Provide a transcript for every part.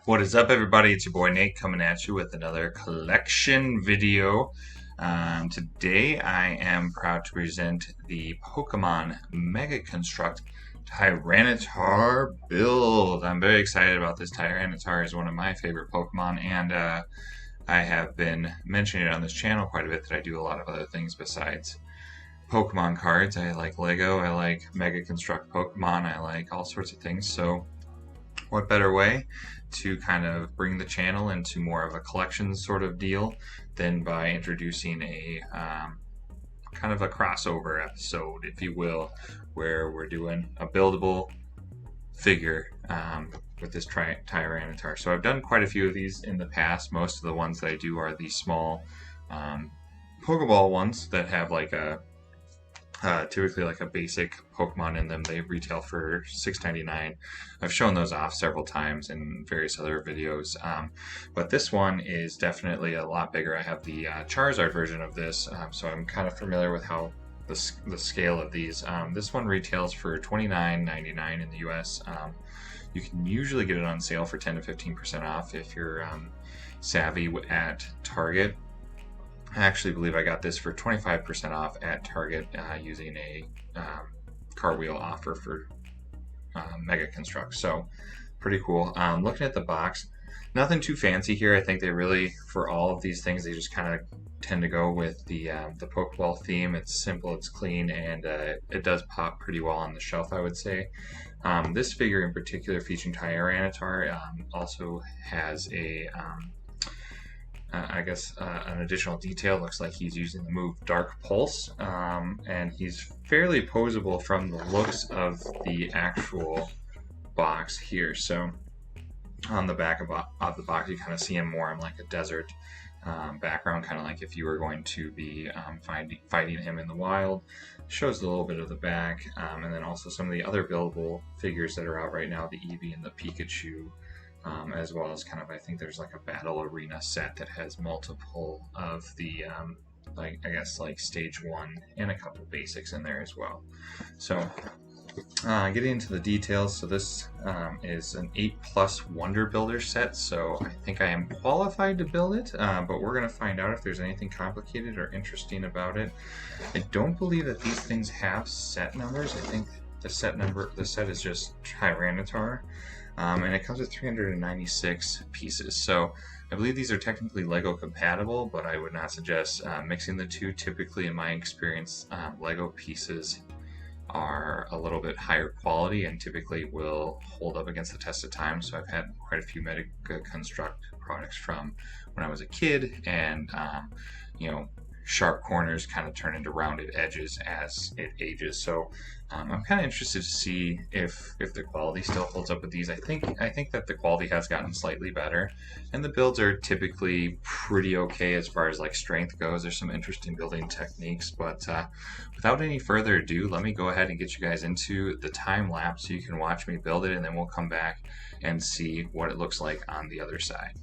What is up, everybody? It's your boy Nate coming at you with another collection video. Today, I am proud to present the Pokemon Mega Construx Tyranitar Build. I'm very excited about this. Tyranitar is one of my favorite Pokemon, and I have been mentioning it on this channel quite a bit that I do a lot of other things besides Pokemon cards. I like Lego, I like Mega Construx Pokemon, I like all sorts of things. So what better way to kind of bring the channel into more of a collection sort of deal than by introducing a kind of a crossover episode, if you will, where we're doing a buildable figure with this Tyranitar. So I've done quite a few of these in the past. Most of the ones that I do are the small Pokeball ones that have like a typically like a basic Pokemon in them. They retail for $6.99. I've shown those off several times in various other videos, but this one is definitely a lot bigger. I have the Charizard version of this, so I'm kind of familiar with how the scale of these. This one retails for $29.99 in the US. You can usually get it on sale for 10 to 15% off if you're savvy at Target. I actually believe I got this for 25% off at Target using a cartwheel offer for Mega Construx. So pretty cool. Looking at the box, nothing too fancy here. I think they really, for all of these things, they just kind of tend to go with the Pokeball theme. It's simple, it's clean, and it does pop pretty well on the shelf, I would say. This figure in particular, featuring Tyranitar, also has a an additional detail. Looks like he's using the move Dark Pulse, and he's fairly posable from the looks of the actual box here. So on the back of the box, you kind of see him more in like a desert background, kind of like if you were going to be fighting him in the wild. Shows a little bit of the back, and then also some of the other buildable figures that are out right now, the Eevee and the Pikachu. As well as kind of, I think there's like a battle arena set that has multiple of the like stage 1 and a couple basics in there as well. So getting into the details, so this is an 8+ Wonder Builder set, so I think I am qualified to build it, but we're going to find out if there's anything complicated or interesting about it. I don't believe that these things have set numbers. I think the set is just Tyranitar. And it comes with 396 pieces. So I believe these are technically Lego compatible, but I would not suggest mixing the two. Typically, in my experience, Lego pieces are a little bit higher quality and typically will hold up against the test of time. So I've had quite a few Mega Construx products from when I was a kid, and sharp corners kind of turn into rounded edges as it ages. So I'm kind of interested to see if the quality still holds up with these. I think that the quality has gotten slightly better, and the builds are typically pretty okay as far as like strength goes. There's some interesting building techniques, but without any further ado, let me go ahead and get you guys into the time lapse so you can watch me build it, and then we'll come back and see what it looks like on the other side.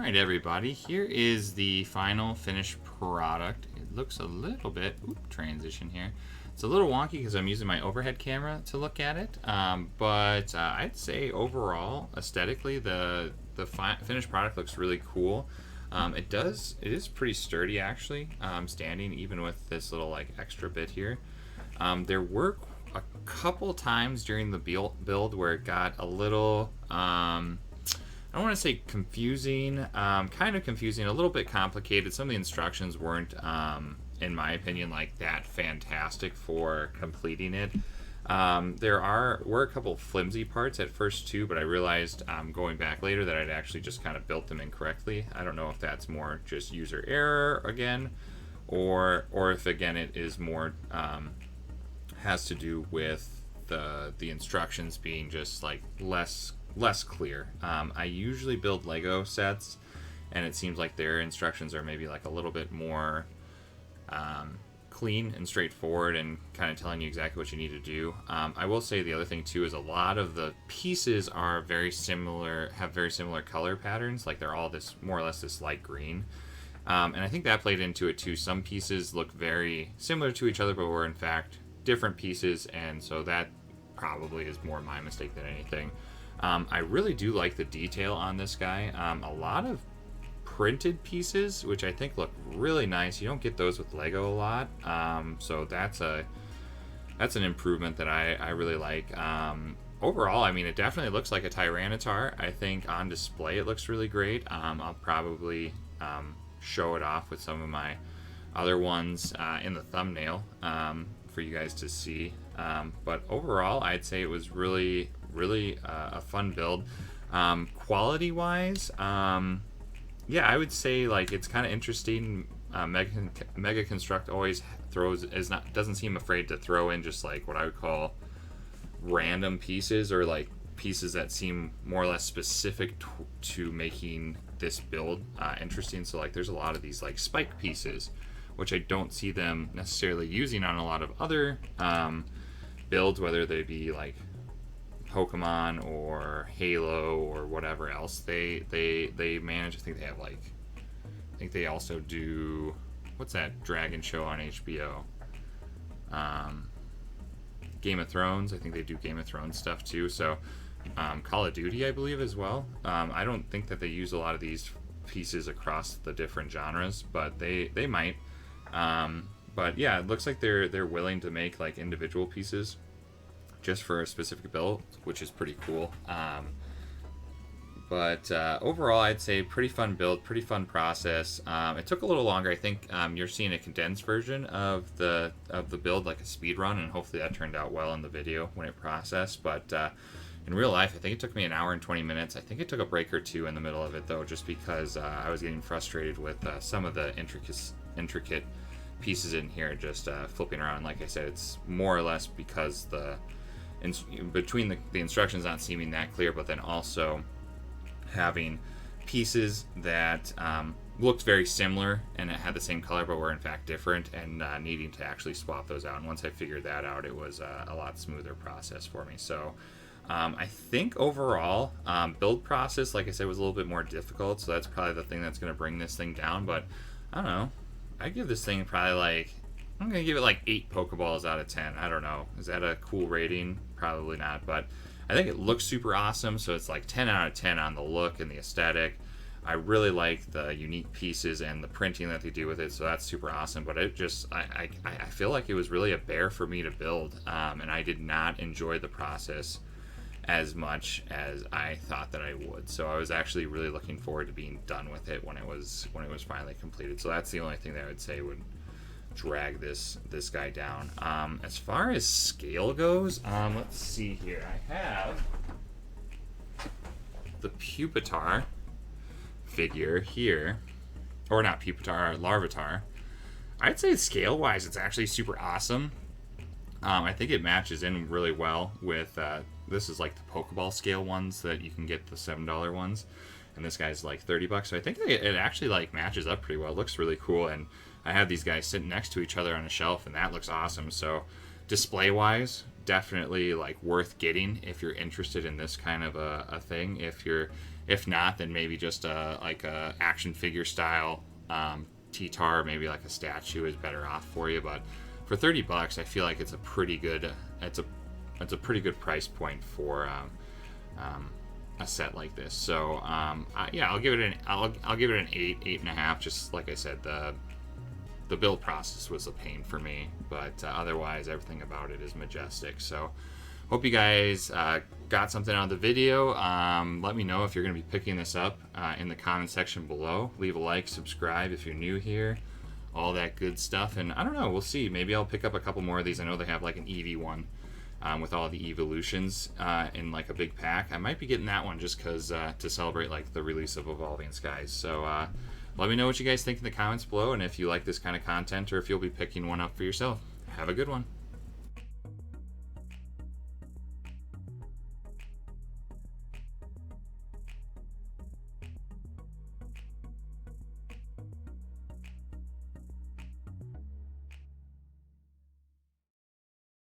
Alright everybody, here is the final finished product. It looks a little bit, transition here. It's a little wonky because I'm using my overhead camera to look at it, but I'd say overall, aesthetically, the finished product looks really cool. It is pretty sturdy actually, standing even with this little like extra bit here. There were a couple times during the build where it got a little, I don't want to say confusing, kind of confusing, a little bit complicated. Some of the instructions weren't, in my opinion, like that fantastic for completing it. There were a couple flimsy parts at first too, but I realized going back later that I'd actually just kind of built them incorrectly. I don't know if that's more just user error again, or if again it is more has to do with the instructions being just like less clear. I usually build Lego sets, and it seems like their instructions are maybe like a little bit more clean and straightforward and kind of telling you exactly what you need to do. I will say the other thing too is a lot of the pieces are very similar, have very similar color patterns, like they're all this more or less this light green. And I think that played into it too. Some pieces look very similar to each other, but were in fact different pieces, and so that probably is more my mistake than anything. I really do like the detail on this guy. A lot of printed pieces, which I think look really nice. You don't get those with Lego a lot, so that's an improvement that I really like. Overall, I mean, it definitely looks like a Tyranitar. I think on display it looks really great. I'll probably show it off with some of my other ones in the thumbnail for you guys to see. But overall, I'd say it was really a fun build. Quality wise, yeah, I would say like it's kind of interesting. Mega Construx always doesn't seem afraid to throw in just like what I would call random pieces, or like pieces that seem more or less specific to making this build interesting. So like there's a lot of these like spike pieces, which I don't see them necessarily using on a lot of other builds, whether they be like Pokemon or Halo or whatever else they manage. I think they have like, I think they also do, what's that dragon show on HBO? Game of Thrones. I think they do Game of Thrones stuff too. So Call of Duty, I believe, as well. I don't think that they use a lot of these pieces across the different genres, but they might. But yeah, it looks like they're willing to make like individual pieces just for a specific build, which is pretty cool. But overall, I'd say pretty fun build, pretty fun process. It took a little longer. I think you're seeing a condensed version of the build, like a speed run, and hopefully that turned out well in the video when it processed. But in real life, I think it took me an hour and 20 minutes. I think it took a break or two in the middle of it, though, just because I was getting frustrated with some of the intricate pieces in here just flipping around. Like I said, it's more or less because between the instructions not seeming that clear, but then also having pieces that looked very similar and it had the same color but were in fact different, and needing to actually swap those out. And once I figured that out, it was a lot smoother process for me. So I think overall, build process, like I said, was a little bit more difficult, so that's probably the thing that's going to bring this thing down. But I don't know, I give this thing probably like, I'm going to give it like 8 Pokeballs out of 10. I don't know. Is that a cool rating? Probably not, but I think it looks super awesome, so it's like 10 out of 10 on the look and the aesthetic. I really like the unique pieces and the printing that they do with it, so that's super awesome. But it just, I feel like it was really a bear for me to build, and I did not enjoy the process as much as I thought that I would. So I was actually really looking forward to being done with it when it was finally completed. So that's the only thing that I would say would drag this guy down. As far as scale goes, let's see here. I have the Pupitar figure here, or not Pupitar, Larvitar. I'd say scale wise it's actually super awesome. I think it matches in really well with this is like the Pokeball scale ones that you can get, the $7 ones, and this guy's like $30. So I think it actually like matches up pretty well. It looks really cool, and I have these guys sitting next to each other on a shelf, and that looks awesome. So display wise, definitely like worth getting if you're interested in this kind of a thing. If you're If not, then maybe just like a action figure style T-Tar, maybe like a statue is better off for you. But for $30, I feel like it's a pretty good pretty good price point for a set like this. So yeah, I'll give it an 8.5. Just like I said, the build process was a pain for me, but otherwise everything about it is majestic. So hope you guys got something out of the video. Let me know if you're going to be picking this up in the comment section below. Leave a like, subscribe if you're new here, all that good stuff. And I don't know, we'll see. Maybe I'll pick up a couple more of these. I know they have like an Eevee one with all the evolutions in like a big pack. I might be getting that one just because to celebrate like the release of Evolving Skies. So let me know what you guys think in the comments below, and if you like this kind of content or if you'll be picking one up for yourself. Have a good one.